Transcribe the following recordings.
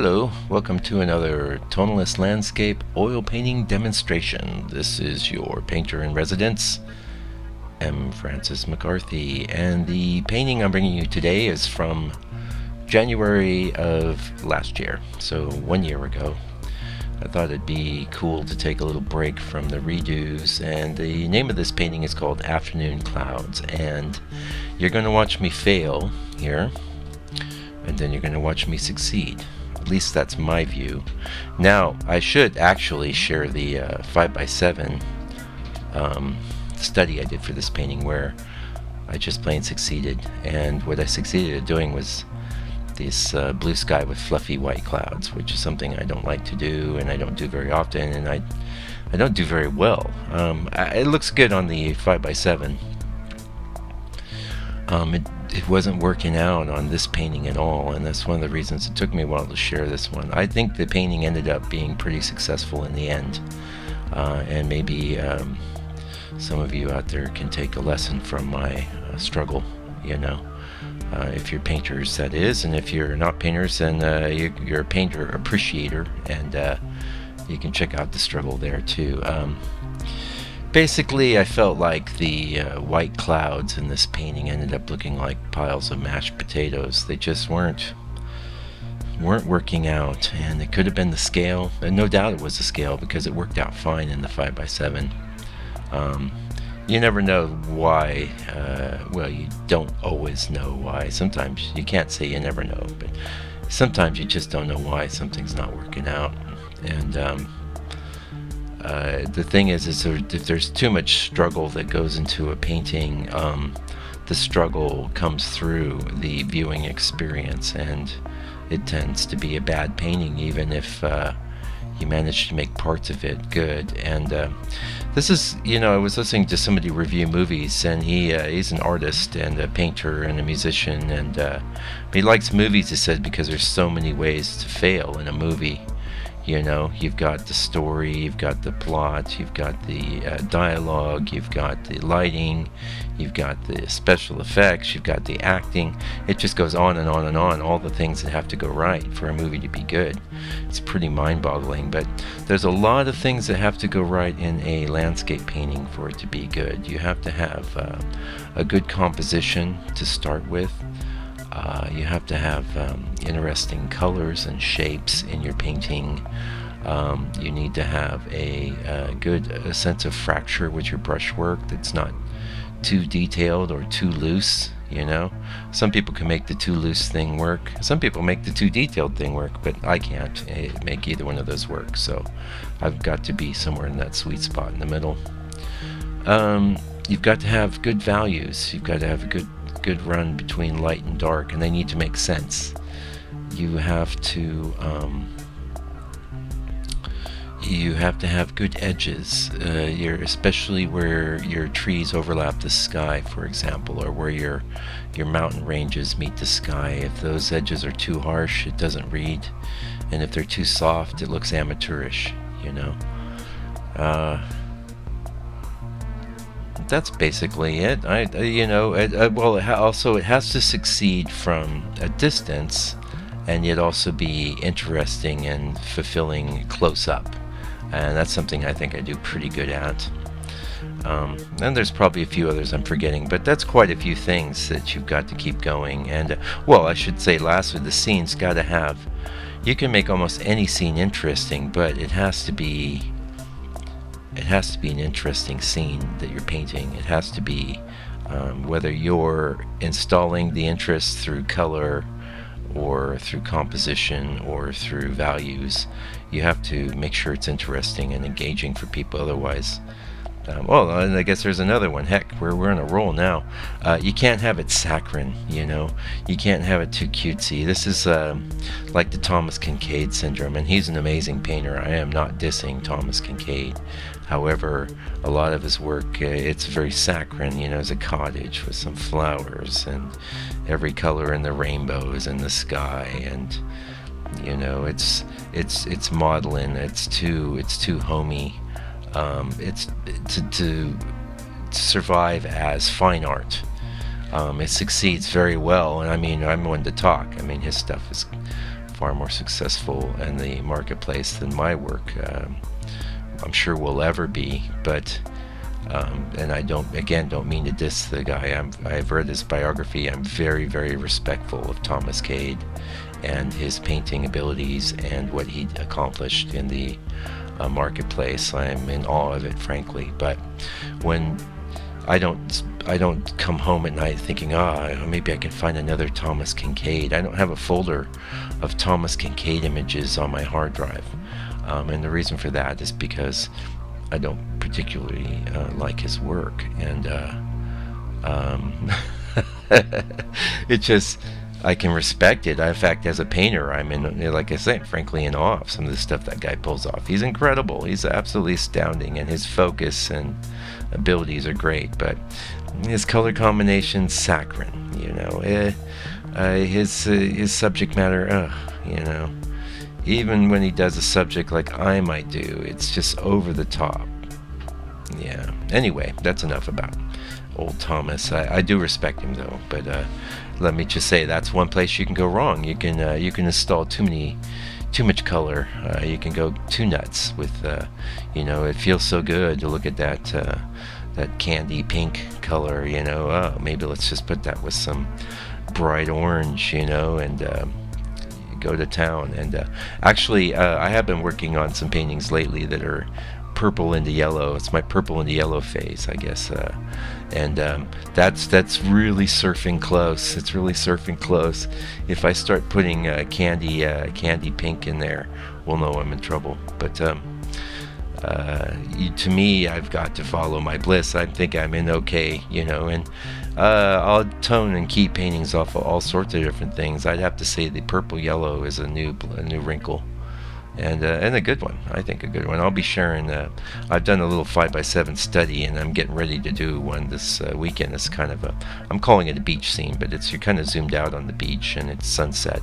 Hello, welcome to another Tonalist landscape oil painting demonstration. This is your painter in residence, M. Francis McCarthy, and the painting I'm bringing you today is from January of last year, so 1 year ago. I thought it'd be cool to take a little break from the redos, and the name of this painting is called Afternoon Clouds, and you're going to watch me fail here, and then you're going to watch me succeed. At least that's my view. Now, I should actually share the 5x7 study I did for this painting, where I just plain succeeded. And what I succeeded at doing was this blue sky with fluffy white clouds, which is something I don't like to do, and I don't do very often, and I don't do very well. It looks good on the 5x7. It wasn't working out on this painting at all, and that's one of the reasons it took me a while to share this one. I think the painting ended up being pretty successful in the end, and maybe some of you out there can take a lesson from my struggle, if you're painters, that is, and if you're not painters, then you're a painter appreciator, and you can check out the struggle there too. Basically, I felt like the white clouds in this painting ended up looking like piles of mashed potatoes. They just weren't working out, and it could have been the scale, and no doubt it was the scale, because it worked out fine in the 5x7. You never know why. Well, you don't always know why. Sometimes you can't say you never know, but sometimes you just don't know why something's not working out. And the thing is if there's too much struggle that goes into a painting, the struggle comes through the viewing experience, and it tends to be a bad painting, even if you manage to make parts of it good. And this is, I was listening to somebody review movies, and he's an artist and a painter and a musician, and he likes movies, he said, because there's so many ways to fail in a movie. You've got the story, you've got the plot, you've got the dialogue, you've got the lighting, you've got the special effects, you've got the acting. It just goes on and on and on, all the things that have to go right for a movie to be good. It's pretty mind-boggling, but there's a lot of things that have to go right in a landscape painting for it to be good. You have to have a good composition to start with. You have to have interesting colors and shapes in your painting. You need to have a good sense of fracture with your brushwork that's not too detailed or too loose. Some people can make the too loose thing work. Some people make the too detailed thing work, but I can't make either one of those work. So I've got to be somewhere in that sweet spot in the middle. You've got to have good values. You've got to have a good run between light and dark, and they need to make sense. You have to have good edges, especially where your trees overlap the sky, for example, or where your mountain ranges meet the sky. If those edges are too harsh, it doesn't read, and if they're too soft, it looks amateurish. That's basically it. Also it has to succeed from a distance, and yet also be interesting and fulfilling close up, and that's something I think I do pretty good at. And there's probably a few others I'm forgetting, but that's quite a few things that you've got to keep going. And I should say lastly, the scene's got to have, you can make almost any scene interesting, but it has to be an interesting scene that you're painting. It has to be, whether you're installing the interest through color or through composition or through values, you have to make sure it's interesting and engaging for people. Otherwise, and I guess there's another one. Heck, we're on a roll now. You can't have it saccharine, You can't have it too cutesy. This is like the Thomas Kinkade syndrome, and he's an amazing painter. I am not dissing Thomas Kinkade. However, a lot of his work, it's very saccharine, it's a cottage with some flowers, and every color in the rainbow is in the sky, and it's modeling. It's too homey. It's to survive as fine art. It succeeds very well, and I'm one to talk. His stuff is far more successful in the marketplace than my work. I'm sure will ever be, but and I don't mean to diss the guy. I've read his biography. I'm very, very respectful of Thomas Cade and his painting abilities and what he accomplished in the marketplace. I'm in awe of it, frankly. But when I don't come home at night thinking, maybe I can find another Thomas Kinkade. I don't have a folder of Thomas Kinkade images on my hard drive. And the reason for that is because I don't particularly like his work, and it just, I can respect it. In fact, as a painter, I'm in, like I say, frankly, in awe of some of the stuff that guy pulls off. He's incredible. He's absolutely astounding, and his focus and abilities are great. But his color combinations, saccharine. His subject matter, even when he does a subject like I might do, it's just over the top. Yeah. Anyway, that's enough about old Thomas. I do respect him though, but let me just say that's one place you can go wrong. You can install too much color. You can go too nuts with it feels so good to look at that candy pink color. Maybe let's just put that with some bright orange. And go to town. And actually, I have been working on some paintings lately that are purple into yellow. It's my purple into yellow phase, I guess. And that's really surfing close. It's really surfing close. If I start putting candy pink in there, we'll know I'm in trouble. But to me, I've got to follow my bliss. I think I'm in okay, and I'll tone and keep paintings off of all sorts of different things. I'd have to say the purple yellow is a new wrinkle, and a good one. I think a good one. I'll be sharing. I've done a little 5x7 study, and I'm getting ready to do one this weekend. It's kind of I'm calling it a beach scene, but you're kind of zoomed out on the beach, and it's sunset.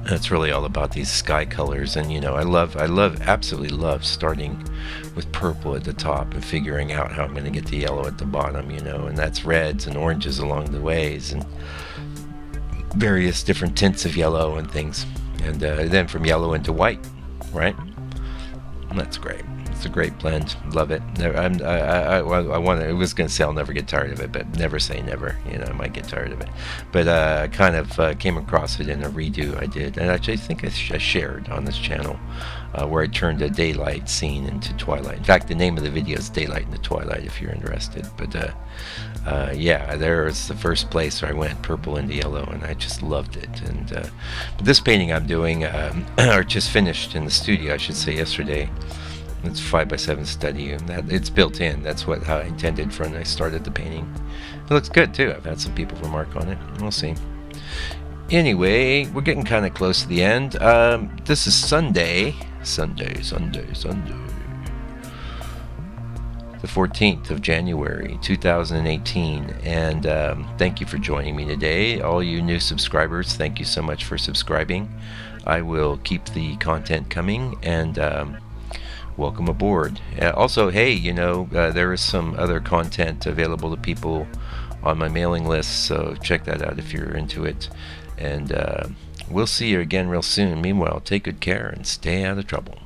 And it's really all about these sky colors, and absolutely love starting with purple at the top and figuring out how I'm going to get the yellow at the bottom, and that's reds and oranges along the ways and various different tints of yellow and things, and then from yellow into white, right? And that's great. It's a great blend. Love it. I was going to say I'll never get tired of it, but never say never. I might get tired of it. But I kind of came across it in a redo I did, and actually I think I shared on this channel where I turned a daylight scene into twilight. In fact, the name of the video is Daylight into Twilight if you're interested. But yeah, there's the first place where I went purple into yellow, and I just loved it. And but this painting I'm doing, or just finished in the studio, I should say, yesterday. It's 5x7 study, and that it's built in. That's how I intended for when I started the painting. It looks good too. I've had some people remark on it. We'll see. Anyway, we're getting kind of close to the end. This is Sunday, the 14th of January 2018, and thank you for joining me today. All you new subscribers, thank you so much for subscribing. I will keep the content coming, and welcome aboard. Also, hey, there is some other content available to people on my mailing list, so check that out if you're into it. And we'll see you again real soon. Meanwhile, take good care and stay out of trouble.